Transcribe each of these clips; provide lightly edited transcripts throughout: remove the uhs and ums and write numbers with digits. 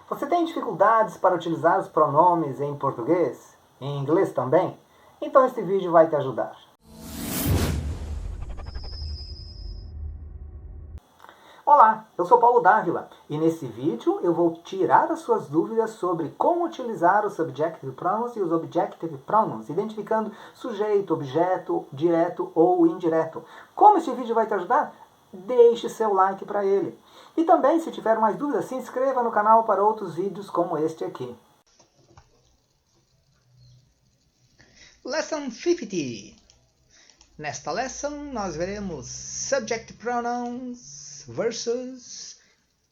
Você tem dificuldades para utilizar os pronomes em português? Em inglês também? Então este vídeo vai te ajudar. Olá, eu sou Paulo Dávila e nesse vídeo eu vou tirar as suas dúvidas sobre como utilizar os subjective pronouns e os objective pronouns, identificando sujeito, objeto, direto ou indireto. Como esse vídeo vai te ajudar? Deixe seu like para ele. E também, se tiver mais dúvidas, se inscreva no canal para outros vídeos como este aqui. Lesson 50. Nesta lesson, nós veremos subject pronouns versus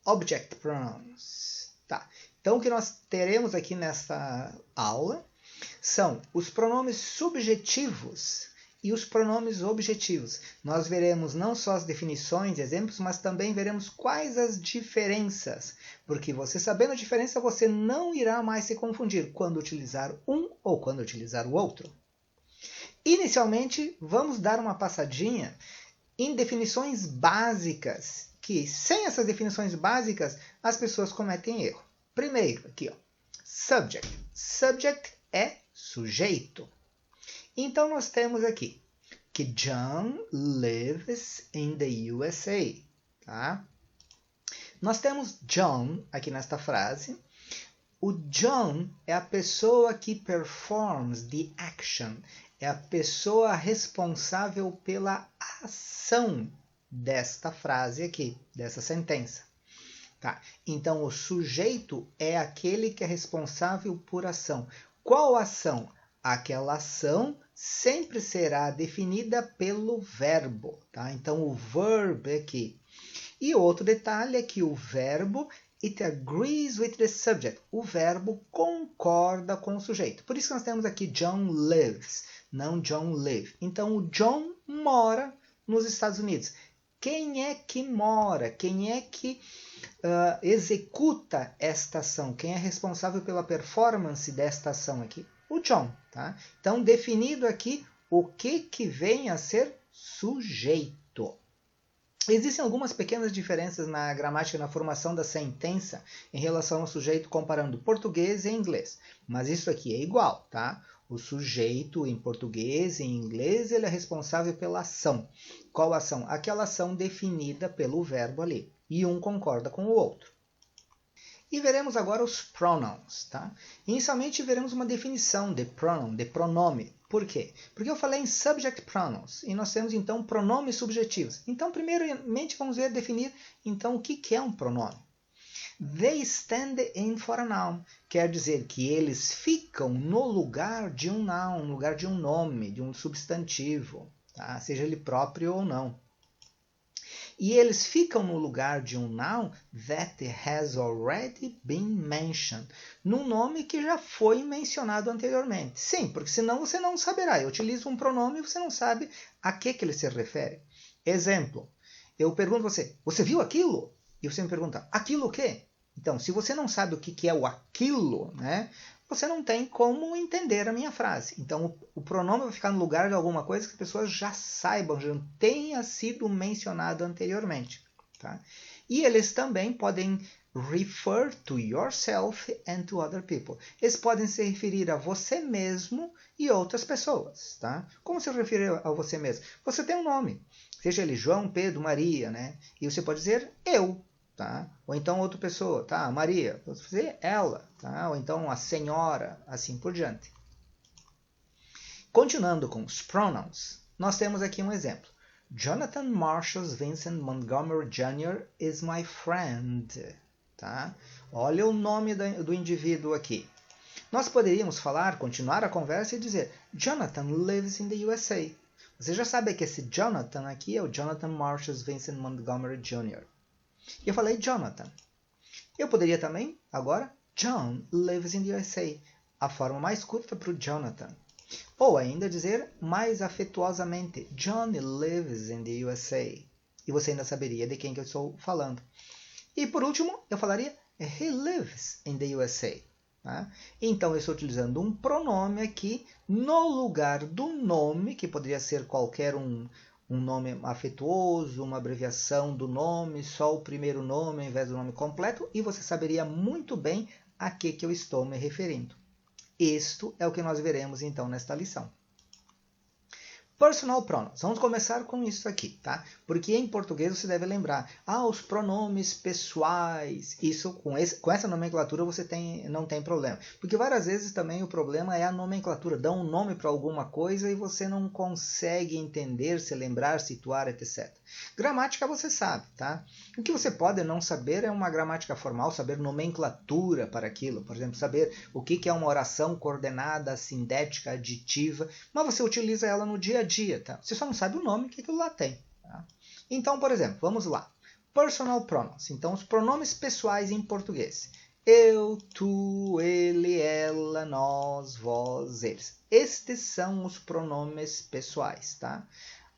object pronouns. Tá. Então, o que nós teremos aqui nesta aula são os pronomes subjetivos e os pronomes objetivos. Nós veremos não só as definições e exemplos, mas também veremos quais as diferenças. Porque você sabendo a diferença, você não irá mais se confundir quando utilizar um ou quando utilizar o outro. Inicialmente, vamos dar uma passadinha em definições básicas, que sem essas definições básicas, as pessoas cometem erro. Primeiro, aqui, ó, subject. Subject é sujeito. Então, nós temos aqui que John lives in the USA. Tá? Nós temos John aqui nesta frase. O John é a pessoa que performs the action. É a pessoa responsável pela ação desta frase aqui, dessa sentença. Tá? Então, o sujeito é aquele que é responsável por ação. Qual ação? Aquela ação sempre será definida pelo verbo. Tá? Então, o verbo é aqui. E outro detalhe é que o verbo, it agrees with the subject. O verbo concorda com o sujeito. Por isso que nós temos aqui John lives, não John live. Então, o John mora nos Estados Unidos. Quem é que mora? Quem é que executa esta ação? Quem é responsável pela performance desta ação aqui? O John. Tá? Então, definido aqui o que vem a ser sujeito. Existem algumas pequenas diferenças na gramática e na formação da sentença em relação ao sujeito comparando português e inglês. Mas isso aqui é igual, tá? O sujeito em português e em inglês ele é responsável pela ação. Qual ação? Aquela ação definida pelo verbo ali. E um concorda com o outro. E veremos agora os pronouns. Tá? Inicialmente veremos uma definição de pronoun, de pronome. Por quê? Porque eu falei em subject pronouns e nós temos então pronomes subjetivos. Então, primeiramente, vamos definir então o que é um pronome. They stand in for a noun. Quer dizer que eles ficam no lugar de um noun, no lugar de um nome, de um substantivo, tá? Seja ele próprio ou não. E eles ficam no lugar de um noun that has already been mentioned. Num nome que já foi mencionado anteriormente. Sim, porque senão você não saberá. Eu utilizo um pronome e você não sabe a que ele se refere. Exemplo. Eu pergunto a você, você viu aquilo? E você me pergunta, aquilo o quê? Então, se você não sabe o que é o aquilo, né, você não tem como entender a minha frase. Então, o pronome vai ficar no lugar de alguma coisa que as pessoas já saibam, já tenha sido mencionado anteriormente. Tá? E eles também podem refer to yourself and to other people. Eles podem se referir a você mesmo e outras pessoas. Tá? Como se referir a você mesmo? Você tem um nome, seja ele João, Pedro, Maria, né? E você pode dizer eu. Tá? Ou então outra pessoa, tá? Maria, posso dizer ela, tá? Ou então a senhora, assim por diante. Continuando com os pronouns, nós temos aqui um exemplo. Jonathan Marshall Vincent Montgomery Jr. is my friend. Tá? Olha o nome do indivíduo aqui. Nós poderíamos continuar a conversa e dizer Jonathan lives in the USA. Você já sabe que esse Jonathan aqui é o Jonathan Marshall Vincent Montgomery Jr. E eu falei Jonathan. Eu poderia também, agora, John lives in the USA. A forma mais curta para o Jonathan. Ou ainda dizer mais afetuosamente, Johnny lives in the USA. E você ainda saberia de quem que eu estou falando. E por último, eu falaria, he lives in the USA. Tá? Então, eu estou utilizando um pronome aqui no lugar do nome, que poderia ser qualquer um um nome afetuoso, uma abreviação do nome, só o primeiro nome ao invés do nome completo, e você saberia muito bem a que eu estou me referindo. Isto é o que nós veremos então nesta lição. Personal pronouns. Vamos começar com isso aqui, tá? Porque em português você deve lembrar, os pronomes pessoais. Isso com essa nomenclatura você não tem problema. Porque várias vezes também o problema é a nomenclatura. Dá um nome para alguma coisa e você não consegue entender, se lembrar, situar, etc. Gramática você sabe, tá? O que você pode não saber é uma gramática formal, saber nomenclatura para aquilo. Por exemplo, saber o que é uma oração coordenada, sindética, aditiva. Mas você utiliza ela no dia a dia, tá? Você só não sabe o nome que aquilo lá tem. Tá? Então, por exemplo, vamos lá. Personal pronouns. Então, os pronomes pessoais em português. Eu, tu, ele, ela, nós, vós, eles. Estes são os pronomes pessoais, tá?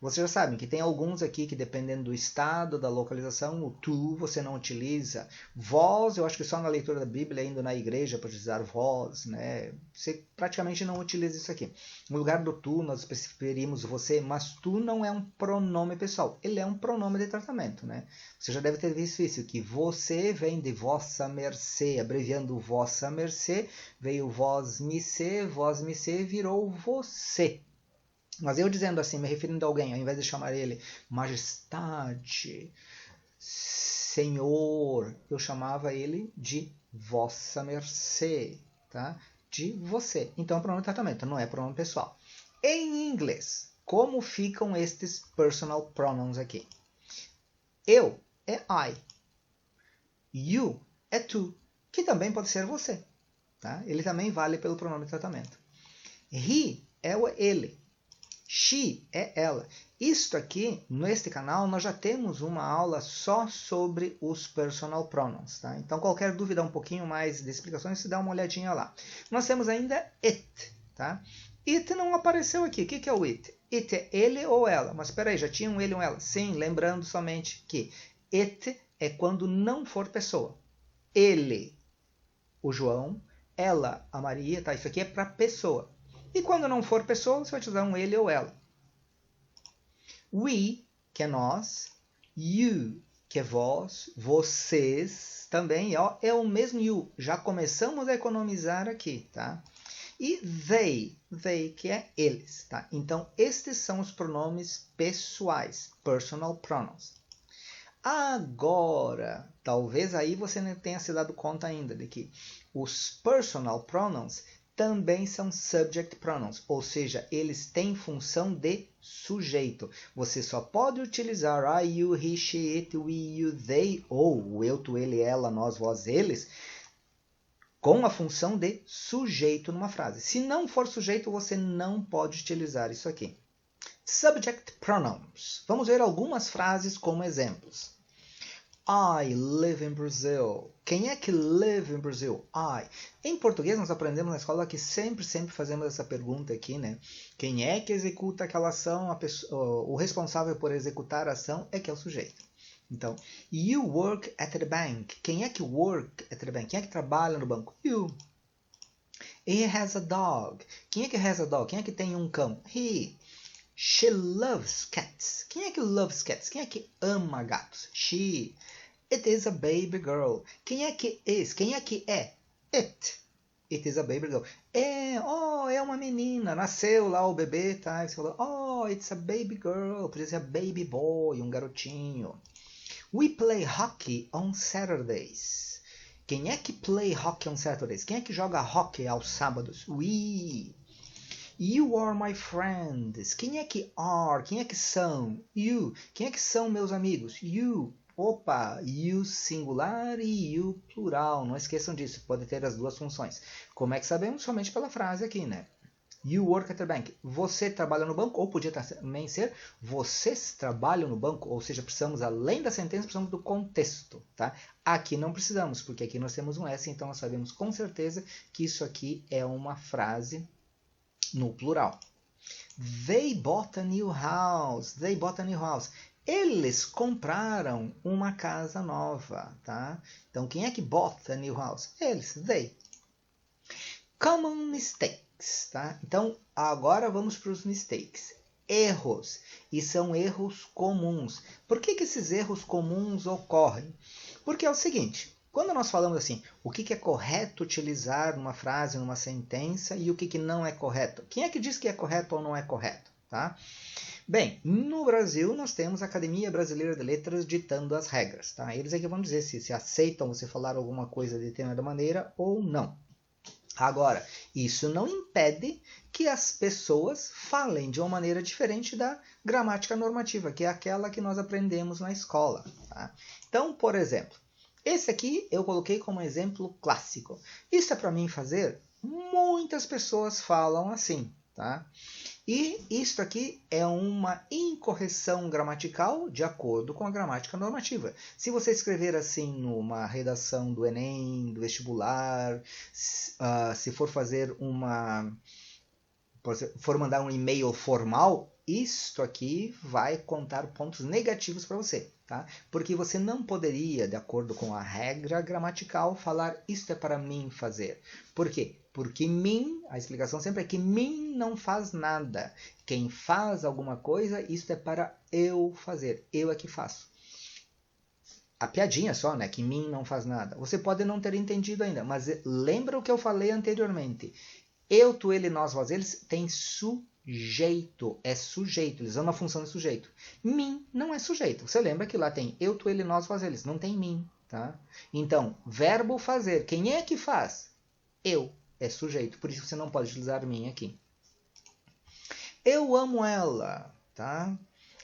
Vocês já sabem que tem alguns aqui que, dependendo do estado, da localização, o tu você não utiliza. Vós, eu acho que só na leitura da Bíblia, indo na igreja, para utilizar vós, né? Você praticamente não utiliza isso aqui. No lugar do tu, nós preferimos você, mas tu não é um pronome pessoal. Ele é um pronome de tratamento, né? Você já deve ter visto isso, que você vem de vossa mercê, abreviando vossa mercê, veio vós me ser, virou você. Mas eu dizendo assim, me referindo a alguém, ao invés de chamar ele majestade, senhor, eu chamava ele de vossa mercê, tá? De você. Então, pronome de tratamento, não é pronome pessoal. Em inglês, como ficam estes personal pronouns aqui? Eu é I. You é tu, que também pode ser você, tá? Ele também vale pelo pronome de tratamento. He é o ele. She é ela. Isto aqui, neste canal, nós já temos uma aula só sobre os personal pronouns. Tá? Então, qualquer dúvida um pouquinho mais de explicações, você dá uma olhadinha lá. Nós temos ainda it. Tá? It não apareceu aqui. O que é o it? It é ele ou ela. Mas espera aí, já tinha um ele ou ela? Sim, lembrando somente que it é quando não for pessoa. Ele, o João, ela, a Maria. Tá? Isso aqui é para pessoa. E quando não for pessoa, você vai utilizar um ele ou ela. We, que é nós. You, que é vós. Vocês também. Ó, é o mesmo you. Já começamos a economizar aqui. Tá? E they, que é eles. Tá? Então, estes são os pronomes pessoais. Personal pronouns. Agora, talvez aí você não tenha se dado conta ainda de que os personal pronouns também são subject pronouns, ou seja, eles têm função de sujeito. Você só pode utilizar I, you, he, she, it, we, you, they, ou eu, tu, ele, ela, nós, vós, eles, com a função de sujeito numa frase. Se não for sujeito, você não pode utilizar isso aqui. Subject pronouns. Vamos ver algumas frases como exemplos. I live in Brazil. Quem é que live in Brazil? I. Em português, nós aprendemos na escola que sempre fazemos essa pergunta aqui, né? Quem é que executa aquela ação? O responsável por executar a ação é que é o sujeito. Então, you work at the bank. Quem é que work at the bank? Quem é que trabalha no banco? You. He has a dog. Quem é que has a dog? Quem é que tem um cão? He. She loves cats. Quem é que loves cats? Quem é que ama gatos? She. It is a baby girl. Quem é que is? Quem é que é? It. It is a baby girl. É uma menina. Nasceu lá o bebê, tá? Você falou, it's a baby girl. Podia ser a baby boy, um garotinho. We play hockey on Saturdays. Quem é que play hockey on Saturdays? Quem é que joga hockey aos sábados? We. You are my friends. Quem é que are? Quem é que são? You. Quem é que são meus amigos? You. Opa, you singular e you plural. Não esqueçam disso, pode ter as duas funções. Como é que sabemos? Somente pela frase aqui, né? You work at the bank. Você trabalha no banco, ou podia também ser vocês trabalham no banco, ou seja, precisamos, além da sentença, precisamos do contexto, tá? Aqui não precisamos, porque aqui nós temos um S, então nós sabemos com certeza que isso aqui é uma frase no plural. They bought a new house. They bought a new house. Eles compraram uma casa nova, tá? Então, quem é que bought a new house? Eles, they. Common mistakes, tá? Então, agora vamos para os mistakes. erros. E são erros comuns. Por que esses erros comuns ocorrem? Porque é o seguinte, quando nós falamos assim, o que é correto utilizar numa frase, numa sentença, e o que não é correto? Quem é que diz que é correto ou não é correto? Tá? Bem, no Brasil nós temos a Academia Brasileira de Letras ditando as regras. Tá? Eles é que vão dizer se aceitam você falar alguma coisa de determinada maneira ou não. Agora, isso não impede que as pessoas falem de uma maneira diferente da gramática normativa, que é aquela que nós aprendemos na escola. Tá? Então, por exemplo, esse aqui eu coloquei como exemplo clássico. Isso é para mim fazer? Muitas pessoas falam assim. Tá? E isto aqui é uma incorreção gramatical de acordo com a gramática normativa. Se você escrever assim numa redação do Enem, do vestibular, se for fazer for mandar um e-mail formal, isto aqui vai contar pontos negativos para você. Tá? Porque você não poderia, de acordo com a regra gramatical, falar isto é para mim fazer. Por quê? Porque mim, a explicação sempre é que mim não faz nada. Quem faz alguma coisa, isto é para eu fazer. Eu é que faço. A piadinha só, né? Que mim não faz nada. Você pode não ter entendido ainda, mas lembra o que eu falei anteriormente. Eu, tu, ele, nós, vós, eles tem sujeito. É sujeito. Eles usam a função de sujeito. Mim não é sujeito. Você lembra que lá tem eu, tu, ele, nós, vós, eles. Não tem mim. Tá? Então, verbo fazer. Quem é que faz? Eu. É sujeito, por isso você não pode utilizar mim aqui. Eu amo ela, tá?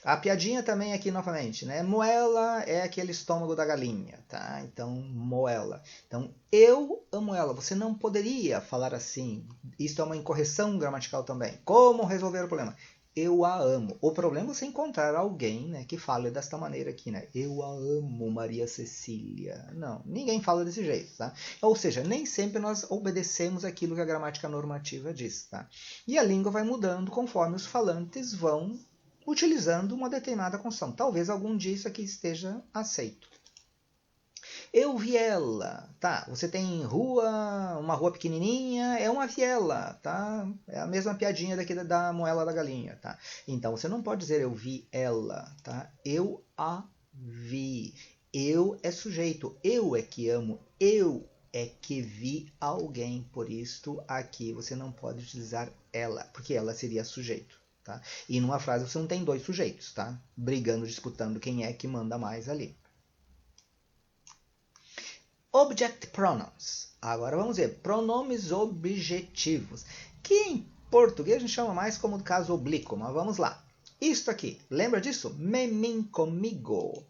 A piadinha também aqui novamente, né? Moela é aquele estômago da galinha, tá? Então, moela. Então, eu amo ela. Você não poderia falar assim. Isso é uma incorreção gramatical também. Como resolver o problema? Eu a amo. O problema é você encontrar alguém, né, que fale desta maneira aqui, né? Eu a amo, Maria Cecília. Não, ninguém fala desse jeito, tá? Ou seja, nem sempre nós obedecemos aquilo que a gramática normativa diz, tá? E a língua vai mudando conforme os falantes vão utilizando uma determinada construção. Talvez algum dia isso aqui esteja aceito. Eu vi ela, tá? Você tem uma rua pequenininha, é uma viela, tá? É a mesma piadinha daqui da moela da galinha, tá? Então você não pode dizer eu vi ela, tá? Eu a vi. Eu é sujeito, eu é que amo, eu é que vi alguém. Por isto aqui você não pode utilizar ela, porque ela seria sujeito. Tá? E numa frase você não tem dois sujeitos, tá? Brigando, disputando quem é que manda mais ali. Object pronouns. Agora vamos ver, pronomes objetivos, que em português a gente chama mais como do caso oblíquo, mas vamos lá. Isto aqui, lembra disso? Me, mim, comigo.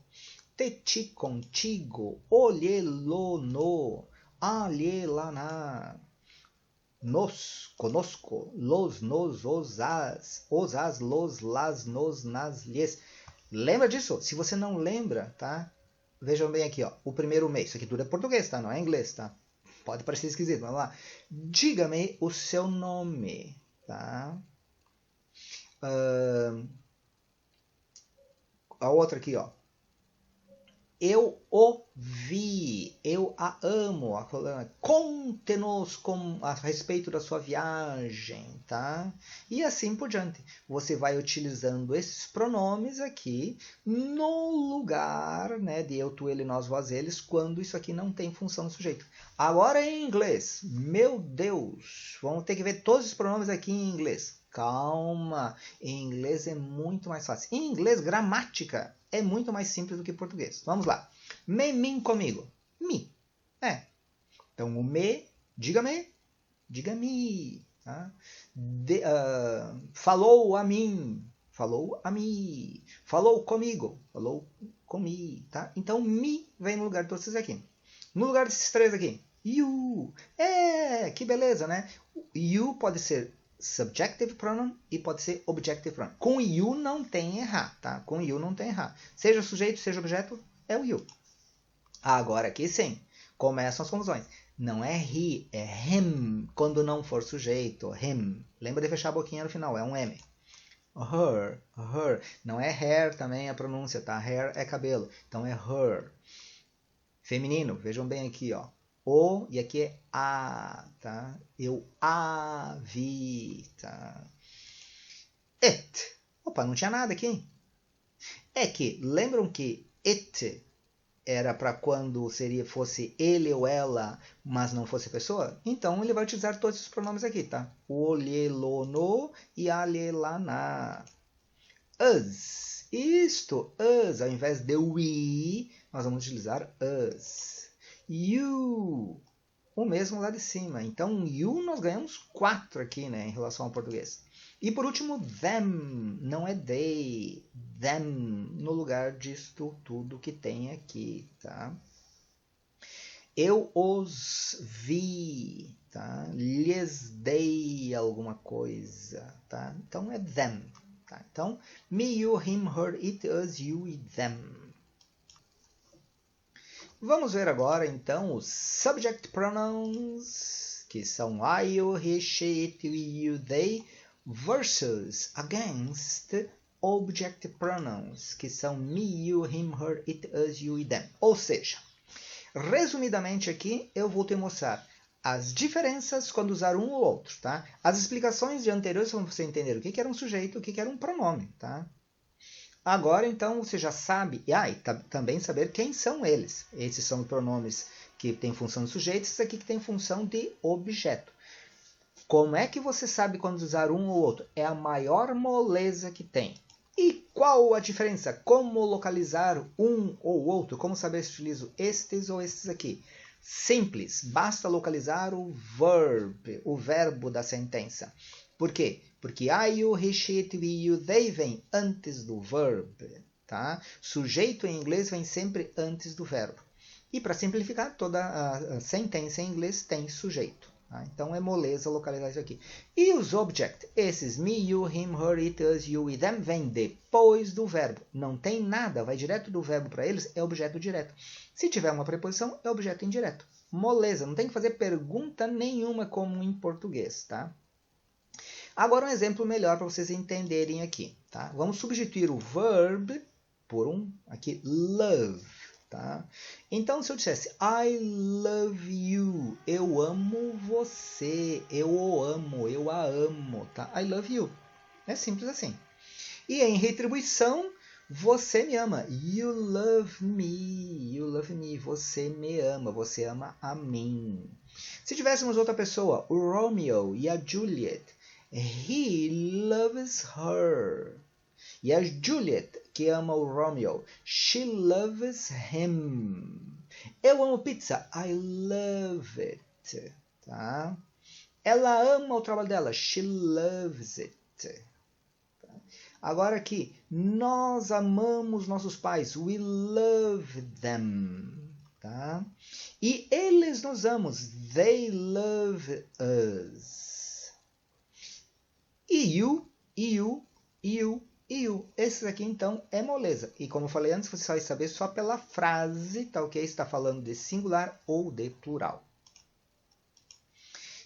Te, ti, contigo. Olhe, lo, no. Alhe, lá, na. Nos, conosco. Los, nos, os, as, los, las, nos, nas, lhes. Lembra disso? Se você não lembra, tá? Vejam bem aqui, ó, o primeiro mês. Isso aqui tudo é português, tá? Não é inglês, tá? Pode parecer esquisito, vamos lá. Diga-me o seu nome, tá? A outra aqui, ó. Eu o vi, eu a amo. Conte-nos a respeito da sua viagem, tá? E assim por diante. Você vai utilizando esses pronomes aqui no lugar, né, de eu, tu, ele, nós, vós, eles, quando isso aqui não tem função do sujeito. Agora em inglês. Meu Deus! Vamos ter que ver todos os pronomes aqui em inglês. Calma! Em inglês é muito mais fácil. Em inglês, gramática é muito mais simples do que português. Vamos lá. Me, mim, comigo. Me. Então, o me, diga-me, diga-me. Tá? Falou a mim, falou a mim. Falou comigo, falou comigo. Tá? Então, me vem no lugar de todos esses aqui. No lugar desses três aqui. You. Que beleza, né? You pode ser subjective pronoun e pode ser objective pronoun. Com you não tem errar, tá? Com you não tem errar. Seja sujeito, seja objeto, é o you. Agora aqui sim, começam as confusões. Não é he, é him, quando não for sujeito, him. Lembra de fechar a boquinha no final, é um M. Her, her. Não é hair também a pronúncia, tá? Hair é cabelo, então é her. Feminino, vejam bem aqui, ó. O e aqui é a, tá? Eu a vi, tá? It. Opa, não tinha nada aqui. É que, lembram que it era para quando fosse ele ou ela, mas não fosse pessoa? Então ele vai utilizar todos os pronomes aqui, tá? Olhe, lono e ale, lana. Us. Isto, us, ao invés de we, nós vamos utilizar us. You. O mesmo lá de cima. Então, you nós ganhamos 4 aqui, né, em relação ao português. E por último, them. Não é they. Them. No lugar disto tudo que tem aqui, tá? Eu os vi, tá? Lhes dei alguma coisa, tá? Então é them. Tá? Então, me, you, him, her, it, us, you e them. Vamos ver agora, então, os subject pronouns, que são I, you, he, she, it, we, you, they, versus against object pronouns, que são me, you, him, her, it, us, you e them. Ou seja, resumidamente aqui, eu vou te mostrar as diferenças quando usar um ou outro, tá? As explicações de anteriores vão você entender o que era um sujeito, o que era um pronome, tá? Agora, então, você já sabe, e também saber quem são eles. Esses são os pronomes que têm função de sujeito, esses aqui que têm função de objeto. Como é que você sabe quando usar um ou outro? É a maior moleza que tem. E qual a diferença? Como localizar um ou outro? Como saber se utilizo estes ou estes aqui? Simples, basta localizar o verb, o verbo da sentença. Por quê? Porque I, you, he, she, it, we, you, they vem antes do verb. Tá? Sujeito em inglês vem sempre antes do verbo. E para simplificar, toda a sentença em inglês tem sujeito. Tá? Então é moleza localizar isso aqui. E os object, esses me, you, him, her, it, us, you e them, vêm depois do verbo. Não tem nada, vai direto do verbo para eles, é objeto direto. Se tiver uma preposição, é objeto indireto. Moleza, não tem que fazer pergunta nenhuma como em português, tá? Agora um exemplo melhor para vocês entenderem aqui, tá? Vamos substituir o verb por aqui, love, tá? Então, se eu dissesse I love you, eu amo você, eu o amo, eu a amo, tá? I love you. É simples assim. E em retribuição, você me ama. You love me, você me ama, você ama a mim. Se tivéssemos outra pessoa, o Romeo e a Juliet, he loves her. E a Juliet, que ama o Romeo, she loves him. Eu amo pizza, I love it. Tá? Ela ama o trabalho dela, she loves it. Tá? Agora aqui, nós amamos nossos pais, we love them. Tá? E eles nos amam, they love us. E you. Esses aqui, então, é moleza. E como eu falei antes, você vai saber só pela frase, tá ok? Está falando de singular ou de plural.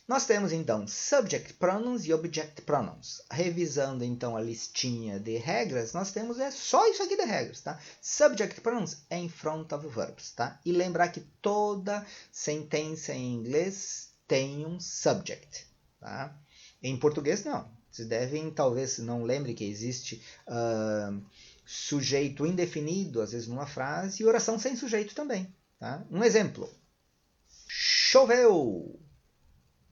Nós temos, então, subject pronouns e object pronouns. Revisando, então, a listinha de regras, nós temos só isso aqui de regras, tá? Subject pronouns é in front of verbs, tá? E lembrar que toda sentença em inglês tem um subject, tá? Em português, não. Vocês devem, talvez, não lembre que existe sujeito indefinido, às vezes, numa frase, e oração sem sujeito também. Tá? Um exemplo. Choveu.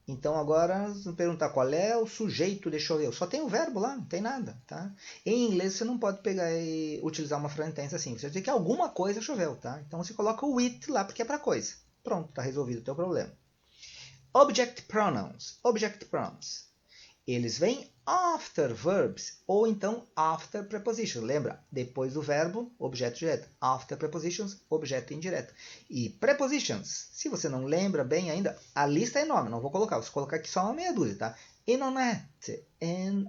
Então, agora, vamos perguntar qual é o sujeito de choveu. Só tem o verbo lá, não tem nada. Tá? Em inglês, você não pode pegar e utilizar uma sentença assim. Você vai dizer que alguma coisa choveu. Tá? Então, você coloca o it lá, porque é para coisa. Pronto, está resolvido o teu problema. Object pronouns. Object pronouns. Eles vêm after verbs, ou então after prepositions. Lembra? Depois do verbo, objeto direto. After prepositions, objeto indireto. E prepositions, se você não lembra bem ainda, a lista é enorme, não vou colocar. Vou colocar aqui só uma meia dúzia, tá? In,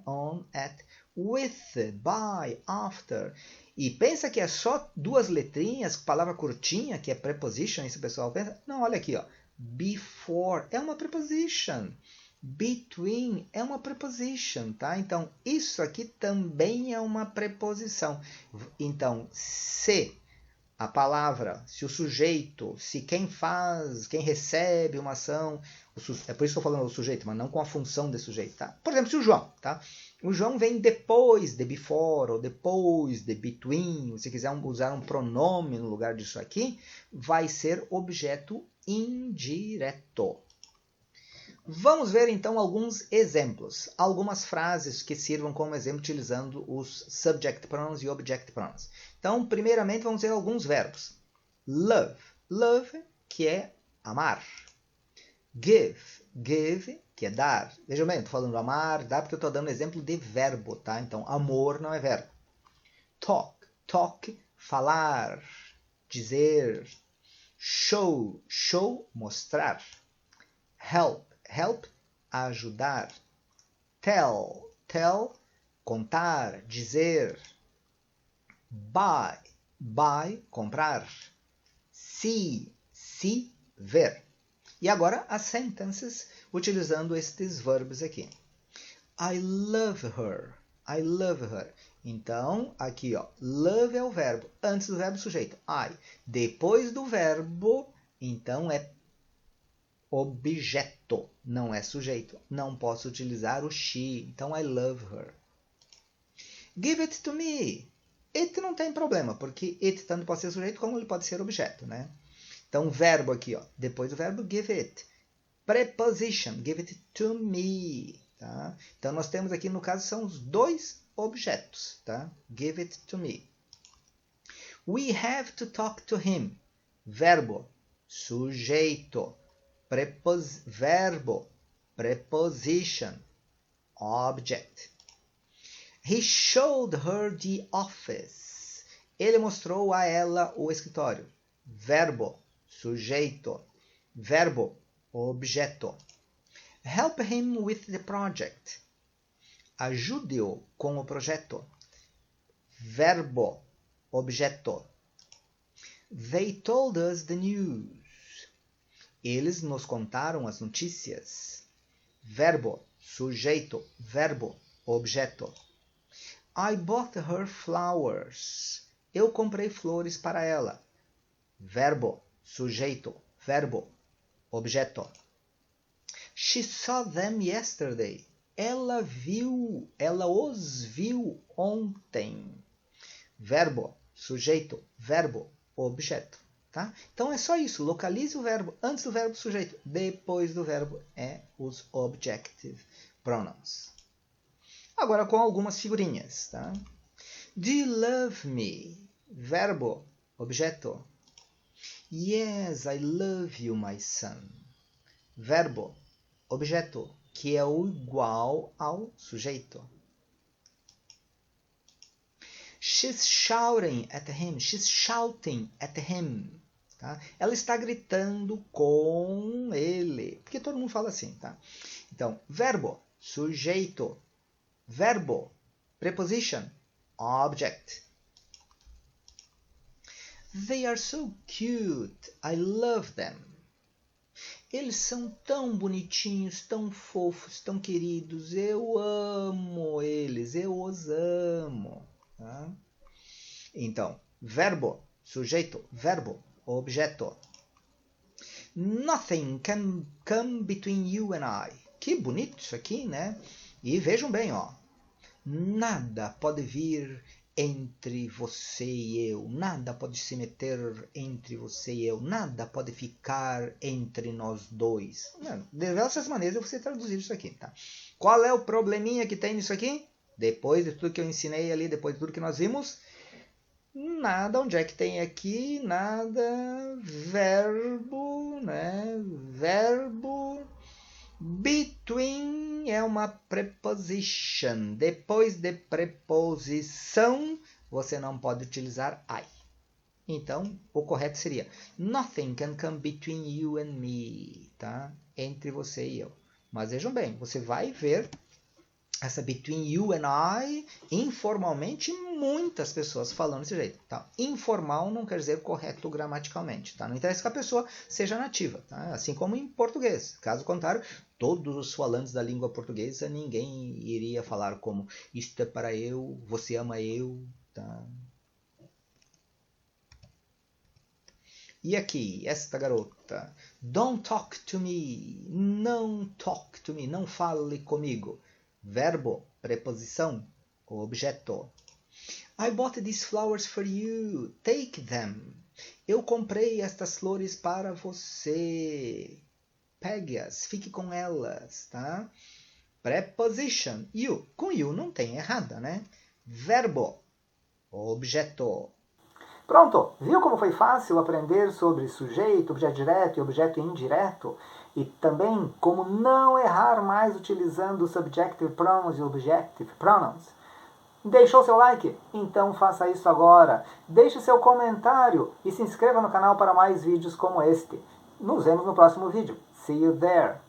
on, at, with, by, after. E pensa que é só 2 letrinhas, palavra curtinha, que é preposition, esse pessoal pensa. Não, olha aqui, ó. Before é uma preposition. Between é uma preposition, tá? Então, isso aqui também é uma preposição. Então, se a palavra, se o sujeito, se quem faz, quem recebe uma ação, é por isso que eu estou falando o sujeito, mas não com a função de sujeito, tá? Por exemplo, se o João, tá? O João vem depois de before ou depois de between, se quiser usar um pronome no lugar disso aqui, vai ser objeto indireto. Vamos ver então alguns exemplos, algumas frases que sirvam como exemplo utilizando os subject pronouns e object pronouns. Então, primeiramente, vamos ver alguns verbos. Love, love, que é amar. Give, give, que é dar. Vejam bem, estou falando amar, dar, porque eu estou dando exemplo de verbo, tá? Então, amor não é verbo. Talk, talk, falar, dizer. Show, show, mostrar. Help, help, ajudar. Tell, tell, contar, dizer. Buy, buy, comprar. See, see, ver. E agora as sentences utilizando estes verbos aqui. I love her. I love her. Então, aqui, ó, love é o verbo. Antes do verbo, sujeito. I. Depois do verbo, então é objeto, não é sujeito. Não posso utilizar o she. Então, I love her. Give it to me. It não tem problema, porque it tanto pode ser sujeito como ele pode ser objeto, né? Então, verbo aqui, ó, depois do verbo, give it. Preposition, give it to me. Tá? Então, nós temos aqui, no caso, são os dois objetos. Tá? Give it to me. We have to talk to him. Verbo, sujeito. Verbo, preposition, object. He showed her the office. Ele mostrou a ela o escritório. Verbo, sujeito. Verbo, objeto. Help him with the project. Ajude-o com o projeto. Verbo, objeto. They told us the news. Eles nos contaram as notícias. Verbo, sujeito. Verbo, objeto. I bought her flowers. Eu comprei flores para ela. Verbo, sujeito. Verbo, objeto. She saw them yesterday. Ela os viu ontem. Verbo, sujeito. Verbo, objeto. Tá? Então é só isso. Localize o verbo antes do verbo sujeito. Depois do verbo é os objective pronouns. Agora com algumas figurinhas. Tá? Do you love me? Verbo, objeto. Yes, I love you, my son. Verbo, objeto, que é o igual ao sujeito. She's shouting at him. She's shouting at him. Tá? Ela está gritando com ele. Porque todo mundo fala assim. Tá? Então, verbo, sujeito. Verbo, preposition, object. They are so cute. I love them. Eles são tão bonitinhos, tão fofos, tão queridos. Eu amo eles. Eu os amo. Tá? Então, verbo, sujeito, verbo, objeto. Nothing can come between you and I. Que bonito isso aqui, né? E vejam bem, ó. Nada pode vir entre você e eu. Nada pode se meter entre você e eu. Nada pode ficar entre nós dois. De diversas maneiras eu vou traduzir isso aqui, tá? Qual é o probleminha que tem nisso aqui? Depois de tudo que eu ensinei ali, depois de tudo que nós vimos, nada. Onde é que tem aqui? Nada. Verbo, né? Verbo. Between é uma preposition. Depois de preposição, você não pode utilizar I. Então, o correto seria Nothing can come between you and me. Tá? Entre você e eu. Mas vejam bem, você vai ver essa between you and I, informalmente, muitas pessoas falando desse jeito. Tá? Informal não quer dizer correto gramaticalmente. Tá? Não interessa que a pessoa seja nativa, tá? Assim como em português. Caso contrário, todos os falantes da língua portuguesa, ninguém iria falar como isto é para eu, você ama eu. Tá? E aqui, esta garota. Don't talk to me. Não talk to me. Não fale comigo. Verbo, preposição, objeto. I bought these flowers for you. Take them. Eu comprei estas flores para você. Pegue-as, fique com elas, tá? Preposition, you. Com you não tem errada, né? Verbo, objeto. Pronto, viu como foi fácil aprender sobre sujeito, objeto direto e objeto indireto? E também como não errar mais utilizando subjective pronouns e objective pronouns? Deixou seu like? Então faça isso agora. Deixe seu comentário e se inscreva no canal para mais vídeos como este. Nos vemos no próximo vídeo. See you there!